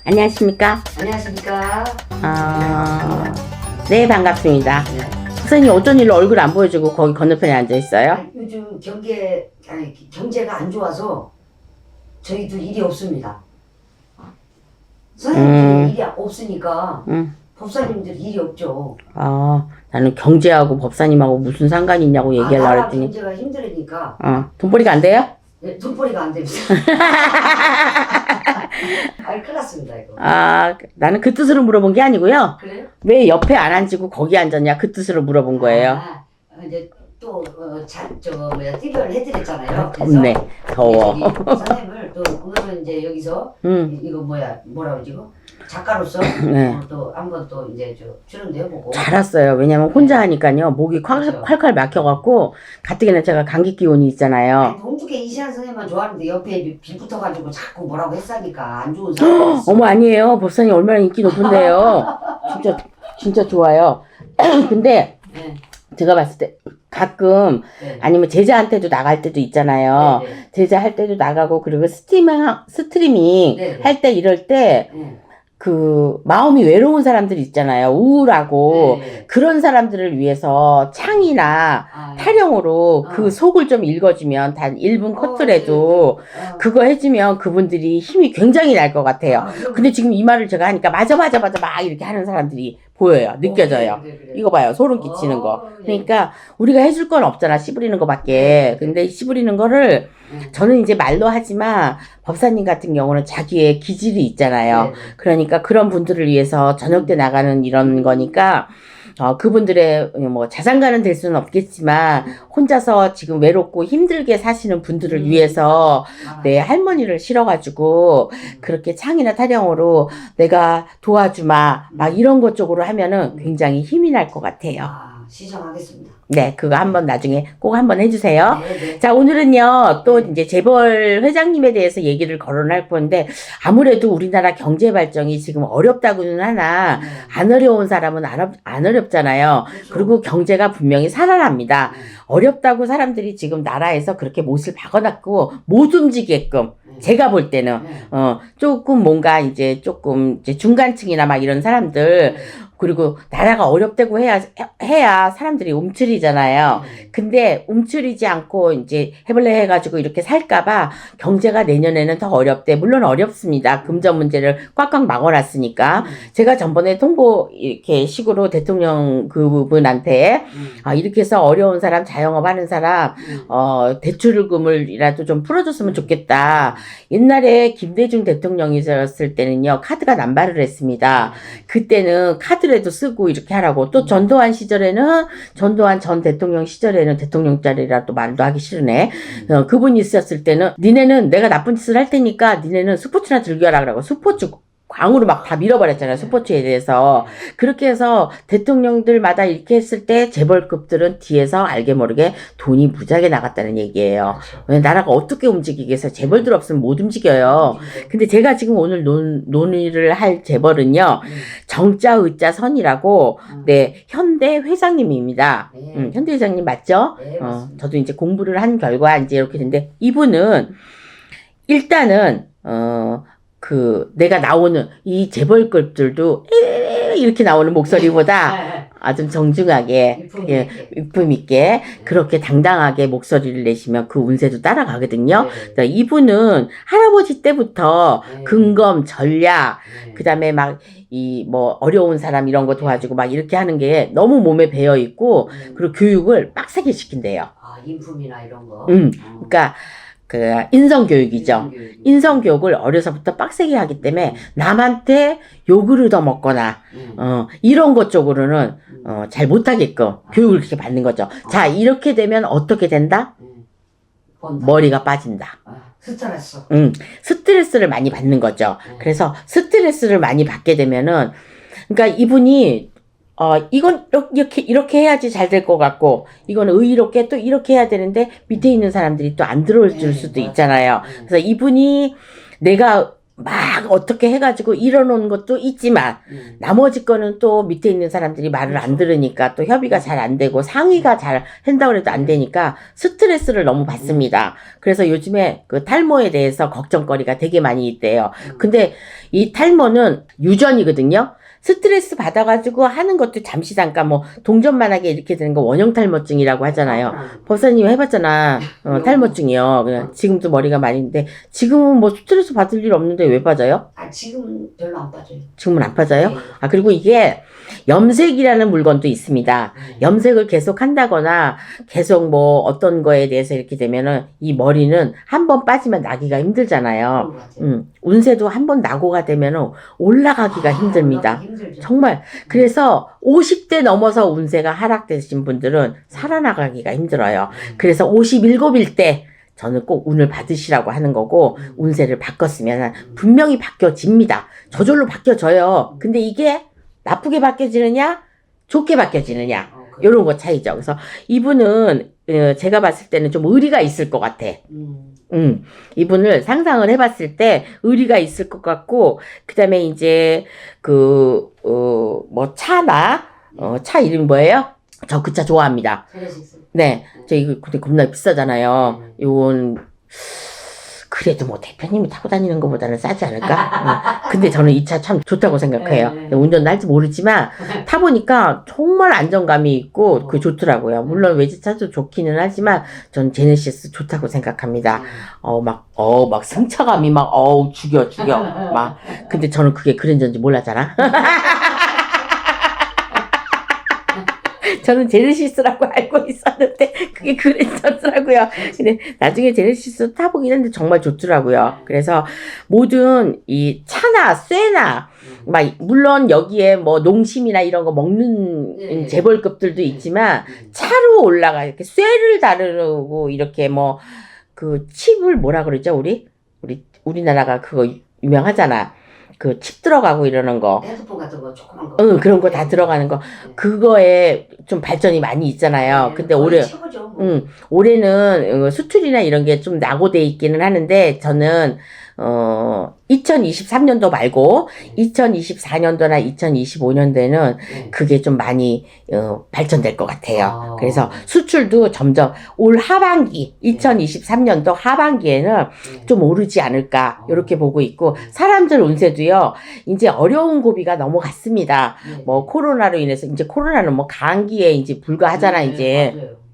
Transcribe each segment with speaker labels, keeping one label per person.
Speaker 1: 안녕하십니까?
Speaker 2: 안녕하십니까?
Speaker 1: 네, 반갑습니다.
Speaker 2: 네.
Speaker 1: 선생님, 어쩐 일로 얼굴 안 보여주고 거기 건너편에 앉아 있어요?
Speaker 2: 요즘 경제가 안 좋아서 저희도 일이 없습니다. 선생님들 일이 없으니까 법사님들 일이 없죠.
Speaker 1: 나는 경제하고 법사님하고 무슨 상관이 있냐고 얘기하려고
Speaker 2: 나라
Speaker 1: 했더니.
Speaker 2: 경제가 힘들으니까
Speaker 1: 돈벌이가 안 돼요?
Speaker 2: 네, 돈벌이가 안 됩니다. 큰일 났습니다 이거.
Speaker 1: 나는 그 뜻으로 물어본 게 아니고요.
Speaker 2: 그래요?
Speaker 1: 왜 옆에 안 앉고 거기 앉았냐 그 뜻으로 물어본 거예요.
Speaker 2: 이제 또 띠별을 해드렸잖아요.
Speaker 1: 덥네, 더워.
Speaker 2: 선생님을 또 오늘은 이제 여기서 이거 뭐라고 그러지 이거? 작가로서
Speaker 1: 네.
Speaker 2: 또 한번 또 이제 출연도 해보고.
Speaker 1: 잘 왔어요. 왜냐면 혼자 하니까요. 목이 콸콸 막혀갖고 가뜩이나 제가 감기 기운이 있잖아요.
Speaker 2: 동두개 이시안 선생님만 좋아하는데 옆에 비 붙어가지고 자꾸 뭐라고 했으니까 안 좋은 사람.
Speaker 1: 어머, 아니에요. 법사님 얼마나 인기 높은데요. 진짜 좋아요. 근데
Speaker 2: 네.
Speaker 1: 제가 봤을 때 가끔
Speaker 2: 네.
Speaker 1: 아니면 제자한테도 나갈 때도 있잖아요.
Speaker 2: 네, 네.
Speaker 1: 제자 할 때도 나가고 그리고 스트리밍
Speaker 2: 네, 네.
Speaker 1: 할 때 이럴 때
Speaker 2: 네.
Speaker 1: 그 마음이 외로운 사람들 있잖아요. 우울하고
Speaker 2: 네.
Speaker 1: 그런 사람들을 위해서 창이나
Speaker 2: 네.
Speaker 1: 타령으로 그 속을 좀 읽어주면 단 1분 컷이라도 그거 해주면 그분들이 힘이 굉장히 날 것 같아요. 근데 지금 이 말을 제가 하니까 맞아 막 이렇게 하는 사람들이 보여요. 느껴져요.
Speaker 2: 그래.
Speaker 1: 이거 봐요. 소름 끼치는 거. 그러니까 우리가 해줄 건 없잖아. 씨 부리는 거밖에. 근데 씨 부리는 거를 저는 이제 말로 하지만 법사님 같은 경우는 자기의 기질이 있잖아요. 그러니까 그런 분들을 위해서 저녁 때 나가는 이런 거니까 그분들의 뭐 자산가는 될 수는 없겠지만 혼자서 지금 외롭고 힘들게 사시는 분들을 위해서 내 할머니를 실어가지고 그렇게 창이나 타령으로 내가 도와주마 막 이런 것 쪽으로 하면은 굉장히 힘이 날 것 같아요.
Speaker 2: 시정하겠습니다.
Speaker 1: 네, 그거 한번 나중에 꼭 한번 해주세요.
Speaker 2: 네.
Speaker 1: 자, 오늘은요, 또 이제 재벌 회장님에 대해서 얘기를 거론할 건데, 아무래도 우리나라 경제 발전이 지금 어렵다고는 하나, 안 어려운 사람은 안 어렵잖아요.
Speaker 2: 그렇죠.
Speaker 1: 그리고 경제가 분명히 살아납니다. 어렵다고 사람들이 지금 나라에서 그렇게 못을 박아놨고, 못 움직이게끔, 제가 볼 때는, 조금 뭔가 이제 중간층이나 막 이런 사람들, 그리고 나라가 어렵다고 해야 사람들이 움츠리잖아요. 근데 움츠리지 않고 이제 해볼래 해가지고 이렇게 살까봐 경제가 내년에는 더 어렵대. 물론 어렵습니다. 금전 문제를 꽉꽉 막아놨으니까. 제가 전번에 통보 이렇게 식으로 대통령 그분한테 이렇게 해서 어려운 사람, 자영업 하는 사람, 대출금을이라도 좀 풀어줬으면 좋겠다. 옛날에 김대중 대통령이었을 때는요, 카드가 남발을 했습니다. 그때는 카드라도 쓰고 이렇게 하라고. 또 전두환 전 대통령 시절에는 대통령짜리라도 말도 하기 싫으네. 그분이 있었을 때는 니네는 내가 나쁜 짓을 할 테니까 니네는 스포츠나 즐겨라 그러고 스포츠 광으로 막 다 밀어버렸잖아요. 스포츠에 대해서. 그렇게 해서 대통령들마다 이렇게 했을 때 재벌급들은 뒤에서 알게 모르게 돈이 무지하게 나갔다는 얘기예요. 왜 나라가 어떻게 움직이겠어요? 재벌들 없으면 못 움직여요. 근데 제가 지금 오늘 논의를 할 재벌은요. 정자 의자 선이라고 네, 현대 회장님입니다. 현대 회장님 맞죠?
Speaker 2: 네, 맞습니다.
Speaker 1: 저도 이제 공부를 한 결과 이제 이렇게 됐는데 이분은 일단은 내가 나오는 이 재벌급들도 이렇게 나오는 목소리보다 아주 정중하게, 유품 있게, 그렇게 당당하게 목소리를 내시면 그 운세도 따라가거든요. 그러니까 이분은 할아버지 때부터 근검, 전략, 그 다음에 어려운 사람 이런 거 도와주고 막 이렇게 하는 게 너무 몸에 배어 있고, 그리고 교육을 빡세게 시킨대요.
Speaker 2: 인품이나 이런 거.
Speaker 1: 그러니까, 인성교육이죠. 인성교육을 어려서부터 빡세게 하기 때문에 남한테 욕을 얻어먹거나, 이런 것 쪽으로는, 잘 못하게끔 교육을 그렇게 받는 거죠. 자, 이렇게 되면 어떻게 된다? 머리가 빠진다. 스트레스를 많이 받는 거죠. 그래서 스트레스를 많이 받게 되면은, 그러니까 이분이 이건 이렇게 해야지 잘 될 것 같고, 이건 의의롭게 또 이렇게 해야 되는데, 밑에 있는 사람들이 또 안 들어올 줄 수도 있잖아요. 그래서 이분이 내가 막 어떻게 해가지고 이뤄놓은 것도 있지만, 나머지 거는 또 밑에 있는 사람들이 말을 안 들으니까 또 협의가 잘 안 되고, 상의가 잘 한다고 해도 안 되니까 스트레스를 너무 받습니다. 그래서 요즘에 그 탈모에 대해서 걱정거리가 되게 많이 있대요. 근데 이 탈모는 유전이거든요. 스트레스 받아가지고 하는 것도 잠시 잠깐 뭐 동전만하게 이렇게 되는 거 원형 탈모증이라고 하잖아요. 법사님 해봤잖아. 탈모증이요. 그냥 지금도 머리가 많이 있는데 지금은 뭐 스트레스 받을 일 없는데 왜 빠져요?
Speaker 2: 아, 지금은 별로 안 빠져요.
Speaker 1: 지금은 안 빠져요?
Speaker 2: 네.
Speaker 1: 아, 그리고 이게 염색이라는 물건도 있습니다. 염색을 계속 한다거나 계속 뭐 어떤 거에 대해서 이렇게 되면은 이 머리는 한 번 빠지면 나기가 힘들잖아요. 운세도 한 번 낙오가 되면은 올라가기가 힘듭니다.
Speaker 2: 힘들죠.
Speaker 1: 정말. 그래서 50대 넘어서 운세가 하락되신 분들은 살아나가기가 힘들어요. 그래서 57일 때 저는 꼭 운을 받으시라고 하는 거고 운세를 바꿨으면 분명히 바뀌어집니다. 저절로 바뀌어져요. 근데 이게 나쁘게 바뀌어지느냐 좋게 바뀌어지느냐 요런 거 차이죠. 그래서 이분은 제가 봤을 때는 좀 의리가 있을 것 같아. 이분을 상상을 해봤을 때 의리가 있을 것 같고, 그 다음에 이제 뭐 차나 차 이름이 뭐예요? 저 그 차 좋아합니다. 네, 저 이거 근데 겁나 비싸잖아요. 이건 그래도 뭐 대표님이 타고 다니는 것보다는 싸지 않을까? 근데 저는 이 차 참 좋다고 생각해요. 운전도 할지 모르지만 타보니까 정말 안정감이 있고 그 좋더라고요. 물론 외제차도 좋기는 하지만 전 제네시스 좋다고 생각합니다. 막 승차감이 막 죽여 막. 근데 저는 그게 그랜저인지 몰랐잖아. 저는 제네시스라고 알고 있었는데 그게 그랜저더라고요. 근데 나중에 제네시스 타보긴 했는데 정말 좋더라고요. 그래서 모든 이 차나 쇠나 막 물론 여기에 뭐 농심이나 이런 거 먹는 재벌급들도 있지만 차로 올라가 이렇게 쇠를 다루고 이렇게 뭐 그 칩을 뭐라 그러죠 우리나라가 그거 유명하잖아. 그 칩 들어가고 이러는 거.
Speaker 2: 핸드폰 같은 거 조그만 거.
Speaker 1: 그런 거 다 들어가는 거. 그거에 좀 발전이 많이 있잖아요. 근데 올해는 수출이나 이런 게 좀 낙오돼 있기는 하는데 저는 2023년도 말고 2024년도나 2025년도에는 그게 좀 많이 발전될 것 같아요. 그래서 수출도 점점 올 하반기 2023년도 하반기에는 좀 오르지 않을까 이렇게 보고 있고 사람들 운세도요. 이제 어려운 고비가 넘어갔습니다. 뭐 코로나로 인해서 이제 코로나는 뭐 감기에 이제 불과하잖아 이제.
Speaker 2: 맞아요.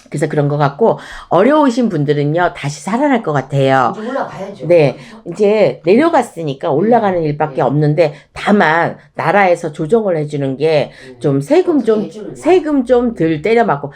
Speaker 1: 그래서 그런 것 같고 어려우신 분들은요 다시 살아날 것 같아요.
Speaker 2: 이제 올라가야죠.
Speaker 1: 네, 이제 내려갔으니까 올라가는 일밖에 없는데 다만 나라에서 조정을 해주는 게 좀 세금 좀 덜 때려맞고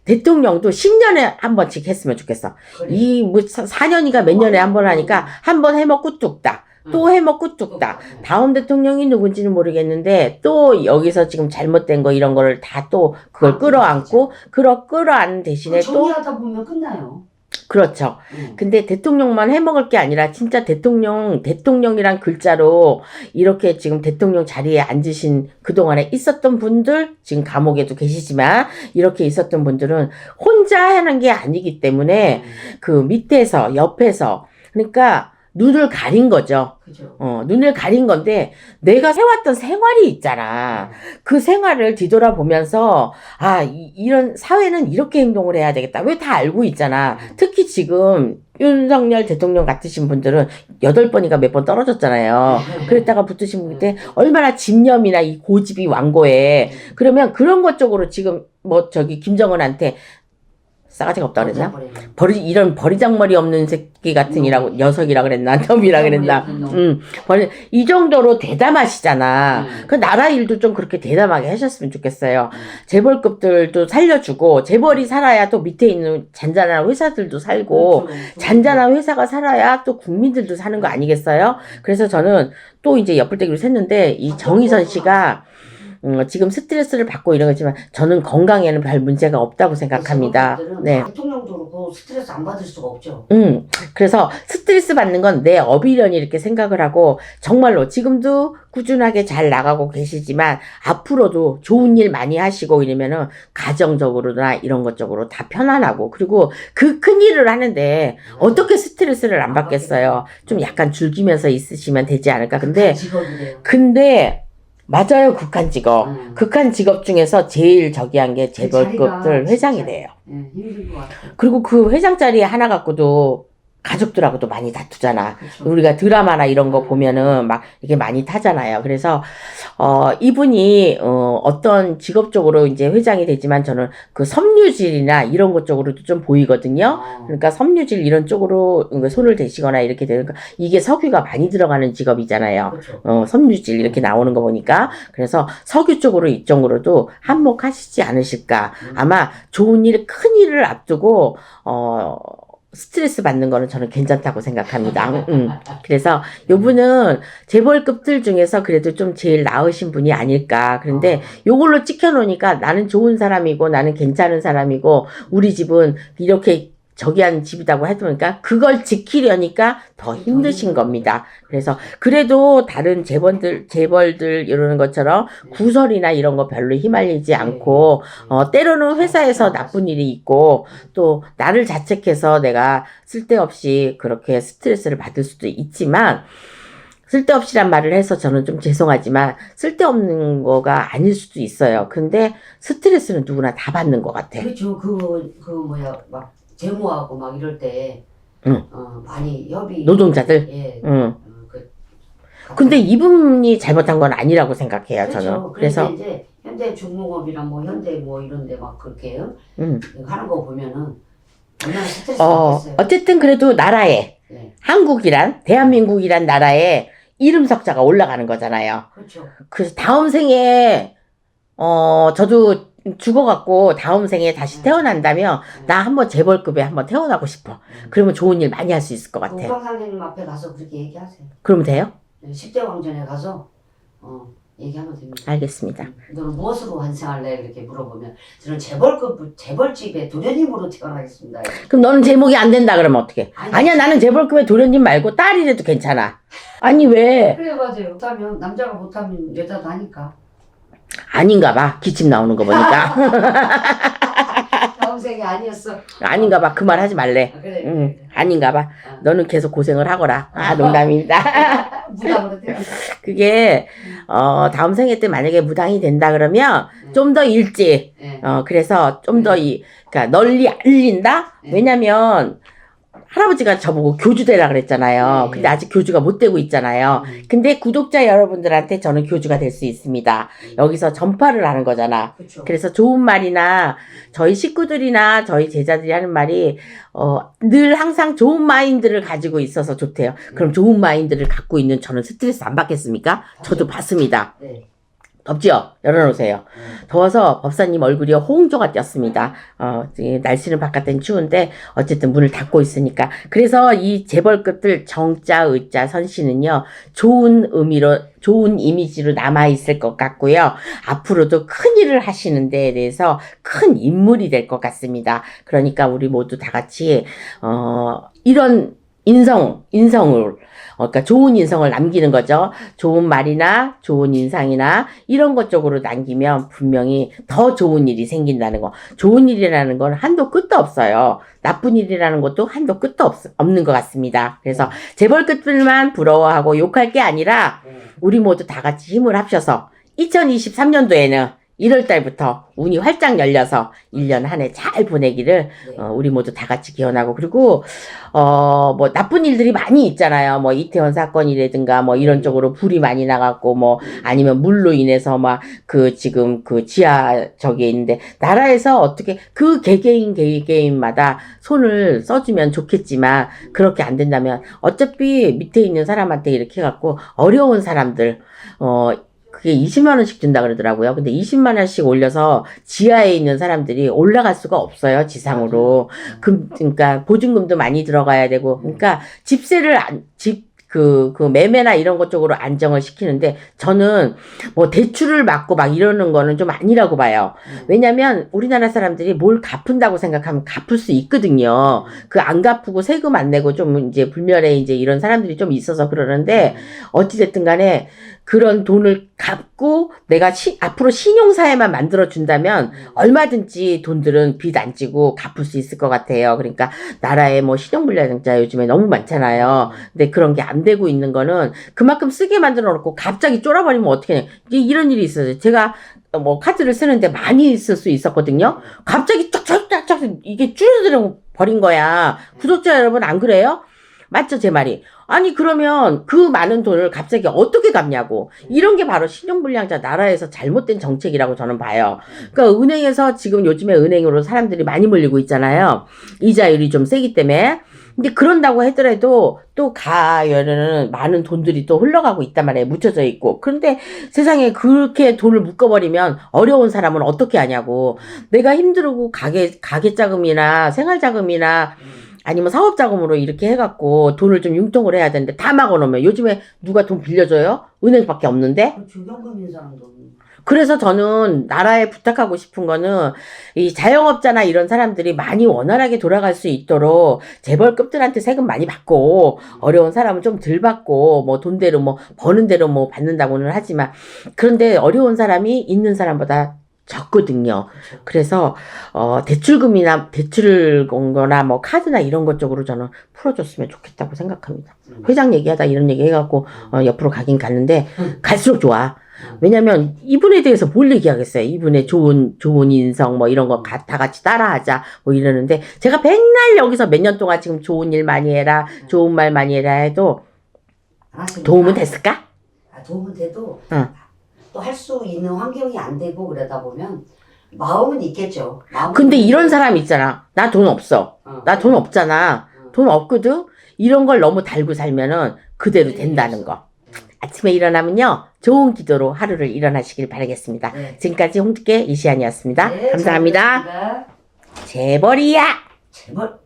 Speaker 1: 대통령도 10년에 한 번씩 했으면 좋겠어.
Speaker 2: 그래.
Speaker 1: 이 뭐 4년이가 몇 년에 한 번 하니까 한 번 해먹고 뚝딱. 또 해먹고 뚝딱. 다음 대통령이 누군지는 모르겠는데 또 여기서 지금 잘못된 거 이런 거를 다 또 그걸 끌어안고 끌어안는 대신에 또
Speaker 2: 정리하다 보면 끝나요.
Speaker 1: 그렇죠. 근데 대통령만 해먹을 게 아니라 진짜 대통령이란 글자로 이렇게 지금 대통령 자리에 앉으신 그동안에 있었던 분들, 지금 감옥에도 계시지만 이렇게 있었던 분들은 혼자 하는 게 아니기 때문에 그 밑에서, 옆에서 그러니까 눈을 가린 거죠.
Speaker 2: 그죠.
Speaker 1: 눈을 가린 건데 내가 해왔던 생활이 있잖아. 그 생활을 뒤돌아보면서 이런 사회는 이렇게 행동을 해야 되겠다. 왜 다 알고 있잖아. 특히 지금 윤석열 대통령 같으신 분들은 8번이가 몇 번 떨어졌잖아요. 그랬다가 붙으신 분인데 얼마나 집념이나 이 고집이 완고해. 그러면 그런 것 쪽으로 지금 뭐 김정은한테 싸가지가 없다 그랬나? 이런 버리장머리 없는 새끼 같은 녀석이라 그랬나? 놈이라 그랬나? 이 정도로 대담하시잖아. 그 나라 일도 좀 그렇게 대담하게 하셨으면 좋겠어요. 재벌급들도 살려주고, 재벌이 살아야 또 밑에 있는 잔잔한 회사들도 살고, 잔잔한 회사가 살아야 또 국민들도 사는 거 아니겠어요? 그래서 저는 또 이제 엿불대기로 샜는데, 이 정의선 씨가 지금 스트레스를 받고 이런 거지만 저는 건강에는 별 문제가 없다고 생각합니다. 네.
Speaker 2: 대통령도 그렇고 스트레스 안 받을 수가 없죠.
Speaker 1: 그래서 스트레스 받는 건 내 업이려니 이렇게 생각을 하고 정말로 지금도 꾸준하게 잘 나가고 계시지만 앞으로도 좋은 일 많이 하시고 이러면은 가정적으로나 이런 것 쪽으로 다 편안하고 그리고 그 큰 일을 하는데 어떻게 스트레스를 안 받겠어요. 좀 약간 즐기면서 있으시면 되지 않을까. 근데 맞아요. 극한 직업. 극한 직업 중에서 제일 저기한 게 재벌급들 회장이래요.
Speaker 2: 힘든 것 같아요.
Speaker 1: 그리고 그 회장 자리에 하나 갖고도 가족들하고도 많이 다투잖아.
Speaker 2: 그쵸.
Speaker 1: 우리가 드라마나 이런 거 보면은 막 이게 많이 타잖아요. 그래서, 이분이, 어떤 직업적으로 이제 회장이 되지만 저는 그 섬유질이나 이런 것 쪽으로도 좀 보이거든요. 그러니까 섬유질 이런 쪽으로 손을 대시거나 이렇게 되는 거, 이게 석유가 많이 들어가는 직업이잖아요.
Speaker 2: 그쵸.
Speaker 1: 섬유질 이렇게 나오는 거 보니까. 그래서 석유 쪽으로 이쪽으로도 한몫하시지 않으실까. 아마 좋은 일, 큰 일을 앞두고, 스트레스 받는 거는 저는 괜찮다고 생각합니다. 그래서 요분은 재벌급들 중에서 그래도 좀 제일 나으신 분이 아닐까. 그런데 요걸로 찍혀놓으니까 나는 좋은 사람이고 나는 괜찮은 사람이고 우리 집은 이렇게 저기한 집이라고 해두니까 그걸 지키려니까 더 힘드신 겁니다. 그래서 그래도 다른 재벌들 이러는 것처럼 구설이나 이런 거 별로 휘말리지 않고 때로는 회사에서 나쁜 일이 있고 또 나를 자책해서 내가 쓸데없이 그렇게 스트레스를 받을 수도 있지만 쓸데없이란 말을 해서 저는 좀 죄송하지만 쓸데없는 거가 아닐 수도 있어요. 근데 스트레스는 누구나 다 받는 것 같아.
Speaker 2: 그렇죠. 막 재무하고 막 이럴 때 많이 협의
Speaker 1: 노동자들.
Speaker 2: 예.
Speaker 1: 근데 이분이 잘못한 건 아니라고 생각해요.
Speaker 2: 그렇죠.
Speaker 1: 저는.
Speaker 2: 그래서 이제 현대중공업이랑 뭐 현대 뭐 이런데 막 그렇게 하는 거 보면은 얼마나 스트레스 받겠어요.
Speaker 1: 어쨌든 그래도 나라에
Speaker 2: 네.
Speaker 1: 한국이란 대한민국이란 나라에 이름 석자가 올라가는 거잖아요.
Speaker 2: 그렇죠.
Speaker 1: 그래서 다음 생에 저도 죽어갖고 다음 생에 다시 태어난다면 나 한번 재벌급에 한번 태어나고 싶어. 그러면 좋은 일 많이 할 수 있을 것 같아.
Speaker 2: 국방장님 앞에 가서 그렇게 얘기하세요.
Speaker 1: 그러면 돼요?
Speaker 2: 10대 왕전에 가서 얘기하면 됩니다.
Speaker 1: 알겠습니다.
Speaker 2: 너는 무엇으로 환생할래? 이렇게 물어보면 저는 재벌집의 도련님으로 태어나겠습니다.
Speaker 1: 그럼 너는 제목이 안 된다 그러면 어떡해? 아니야 나는 재벌급의 도련님 말고 딸이라도 괜찮아. 아니 왜?
Speaker 2: 그래 맞아요. 못하면 남자가 못하면 여자도 하니까.
Speaker 1: 아닌가 봐. 기침 나오는 거 보니까.
Speaker 2: 다음 생이 아니었어.
Speaker 1: 아닌가 봐. 그 말 하지 말래.
Speaker 2: 그래.
Speaker 1: 아닌가 봐. 너는 계속 고생을 하거라. 농담입니다.
Speaker 2: 무당으로 태어나.
Speaker 1: 그게 다음 생에 때 만약에 무당이 된다 그러면 좀 더 일찍 그래서 좀 더 그러니까 널리 알린다? 왜냐면 할아버지가 저보고 교주 되라 그랬잖아요. 근데 아직 교주가 못 되고 있잖아요. 근데 구독자 여러분들한테 저는 교주가 될 수 있습니다. 여기서 전파를 하는 거잖아.
Speaker 2: 그쵸.
Speaker 1: 그래서 좋은 말이나 저희 식구들이나 저희 제자들이 하는 말이 늘 항상 좋은 마인드를 가지고 있어서 좋대요. 그럼 좋은 마인드를 갖고 있는 저는 스트레스 안 받겠습니까? 저도 받습니다.
Speaker 2: 네.
Speaker 1: 덥지요? 열어놓으세요. 더워서 법사님 얼굴이 홍조가 띄었습니다. 날씨는 바깥엔 추운데 어쨌든 문을 닫고 있으니까. 그래서 이 재벌급들 정자, 의자, 선씨는요. 좋은 의미로 좋은 이미지로 남아있을 것 같고요. 앞으로도 큰 일을 하시는 데에 대해서 큰 인물이 될 것 같습니다. 그러니까 우리 모두 다 같이 이런 인성을 그러니까 좋은 인성을 남기는 거죠. 좋은 말이나 좋은 인상이나 이런 것 쪽으로 남기면 분명히 더 좋은 일이 생긴다는 거. 좋은 일이라는 건 한도 끝도 없어요. 나쁜 일이라는 것도 한도 끝도 없는 것 같습니다. 그래서 재벌급들만 부러워하고 욕할 게 아니라 우리 모두 다 같이 힘을 합쳐서 2023년도에는 1월달부터 운이 활짝 열려서 1년 한 해 잘 보내기를 우리 모두 다 같이 기원하고 그리고 뭐 나쁜 일들이 많이 있잖아요. 뭐 이태원 사건이라든가 뭐 이런 쪽으로 불이 많이 나갔고 뭐 아니면 물로 인해서 막 지금 지하 저기에 있는데 나라에서 어떻게 그 개개인마다 손을 써주면 좋겠지만 그렇게 안 된다면 어차피 밑에 있는 사람한테 이렇게 해갖고 어려운 사람들 그게 20만 원씩 준다 그러더라고요. 근데 20만 원씩 올려서 지하에 있는 사람들이 올라갈 수가 없어요. 지상으로. 그러니까 보증금도 많이 들어가야 되고. 그러니까 집세를 매매나 이런 것 쪽으로 안정을 시키는데 저는 뭐 대출을 받고 막 이러는 거는 좀 아니라고 봐요. 왜냐면 우리나라 사람들이 뭘 갚은다고 생각하면 갚을 수 있거든요. 안 갚고 세금 안 내고 좀 이제 불멸에 이제 이런 사람들이 좀 있어서 그러는데 어찌됐든 간에 그런 돈을 갚고 내가 앞으로 신용사회만 만들어준다면 얼마든지 돈들은 빚 안 지고 갚을 수 있을 것 같아요. 그러니까 나라에 뭐 신용불량자 요즘에 너무 많잖아요. 근데 그런 게 안 되고 있는 거는 그만큼 쓰게 만들어 놓고 갑자기 쫄아버리면 어떻게 해. 이런 일이 있어요. 제가 뭐 카드를 쓰는데 많이 쓸 수 있었거든요. 갑자기 쫙쫙쫙쫙 이게 줄어들어 버린 거야. 구독자 여러분 안 그래요? 맞죠, 제 말이? 아니, 그러면 그 많은 돈을 갑자기 어떻게 갚냐고. 이런 게 바로 신용불량자 나라에서 잘못된 정책이라고 저는 봐요. 그러니까 은행에서 지금 요즘에 은행으로 사람들이 많이 몰리고 있잖아요. 이자율이 좀 세기 때문에. 근데 그런다고 하더라도 또 가열에는 많은 돈들이 또 흘러가고 있단 말이에요. 묻혀져 있고. 그런데 세상에 그렇게 돈을 묶어버리면 어려운 사람은 어떻게 하냐고. 내가 힘들고 가게 자금이나 생활 자금이나 아니면 사업 자금으로 이렇게 해갖고 돈을 좀 융통을 해야 되는데 다 막아놓으면 요즘에 누가 돈 빌려줘요? 은행밖에 없는데?
Speaker 2: 그렇죠. 현금 있는 사람도.
Speaker 1: 그래서 저는 나라에 부탁하고 싶은 거는 이 자영업자나 이런 사람들이 많이 원활하게 돌아갈 수 있도록 재벌급들한테 세금 많이 받고 어려운 사람은 좀 덜 받고 뭐 돈대로 뭐 버는 대로 뭐 받는다고는 하지만 그런데 어려운 사람이 있는 사람보다 적거든요. 그래서 대출금이나 대출거나 뭐 카드나 이런 것 쪽으로 저는 풀어줬으면 좋겠다고 생각합니다. 회장 얘기하다 이런 얘기 해갖고 옆으로 가긴 갔는데 갈수록 좋아. 왜냐면 이분에 대해서 뭘 얘기하겠어요. 이분의 좋은 인성 뭐 이런 거 다 같이 따라하자 뭐 이러는데 제가 맨날 여기서 몇 년 동안 지금 좋은 일 많이 해라 좋은 말 많이 해라 해도 도움은 됐을까?
Speaker 2: 도움은 돼도
Speaker 1: 응.
Speaker 2: 또 할 수 있는 환경이 안 되고 그러다 보면 마음은 있겠죠.
Speaker 1: 근데 이런 사람 있잖아. 나 돈 없어. 나 돈 없잖아. 돈 없거든? 이런 걸 너무 달고 살면은 그대로 된다는 거. 아침에 일어나면요. 좋은 기도로 하루를 일어나시길 바라겠습니다.
Speaker 2: 네.
Speaker 1: 지금까지 홍두깨 이시안이었습니다.
Speaker 2: 네,
Speaker 1: 감사합니다.
Speaker 2: 잘했습니다.
Speaker 1: 재벌이야!
Speaker 2: 재벌.